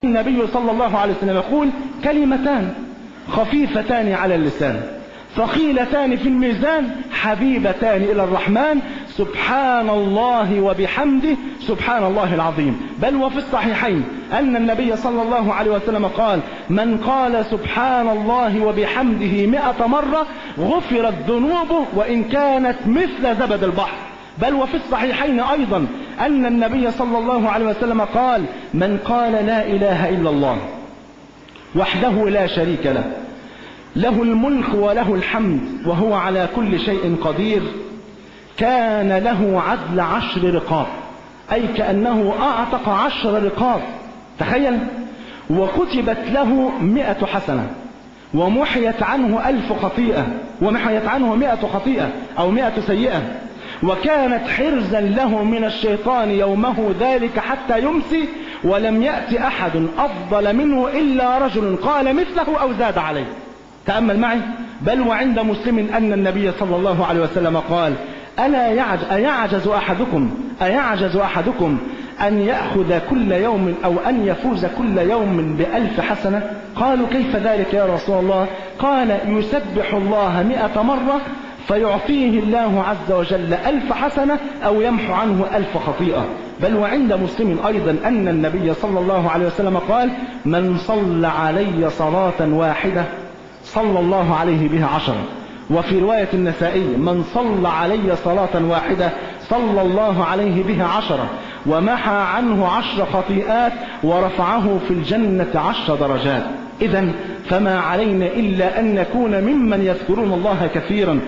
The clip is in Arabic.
النبي صلى الله عليه وسلم يقول: كلمتان خفيفتان على اللسان ثقيلتان في الميزان حبيبتان إلى الرحمن سبحان الله وبحمده سبحان الله العظيم. بل وفي الصحيحين أن النبي صلى الله عليه وسلم قال: من قال سبحان الله وبحمده 100 مرة غفرت ذنوبه وإن كانت مثل زبد البحر. بل وفي الصحيحين أيضا أن النبي صلى الله عليه وسلم قال: من قال لا إله إلا الله وحده لا شريك له له الملك وله الحمد وهو على كل شيء قدير كان له عدل 10 رقاب، أي كأنه أعتق 10 رقاب. تخيل. وكتبت له 100 حسنة ومحيت عنه 1000 خطيئة، ومحيت عنه 100 خطيئة أو 100 سيئة، وكانت حرزا له من الشيطان يومه ذلك حتى يمسي، ولم يأتي أحد أفضل منه إلا رجل قال مثله أو زاد عليه. تأمل معي. بل وعند مسلم أن النبي صلى الله عليه وسلم قال: أيعجز أحدكم أن يأخذ كل يوم أو أن يفوز كل يوم ب1000 حسنة؟ قالوا: كيف ذلك يا رسول الله؟ قال: يسبح الله 100 مرة فيعطيه الله عز وجل 1000 حسنة أو يمحو عنه 1000 خطيئة. بل وعند مسلم أيضا أن النبي صلى الله عليه وسلم قال: من صلى علي صلاة واحدة صلى الله عليه بها 10. وفي رواية النسائي: من صلى علي صلاة واحدة صلى الله عليه بها 10 ومحى عنه 10 خطيئات ورفعه في الجنة 10 درجات. إذن فما علينا إلا أن نكون ممن يذكرون الله كثيرا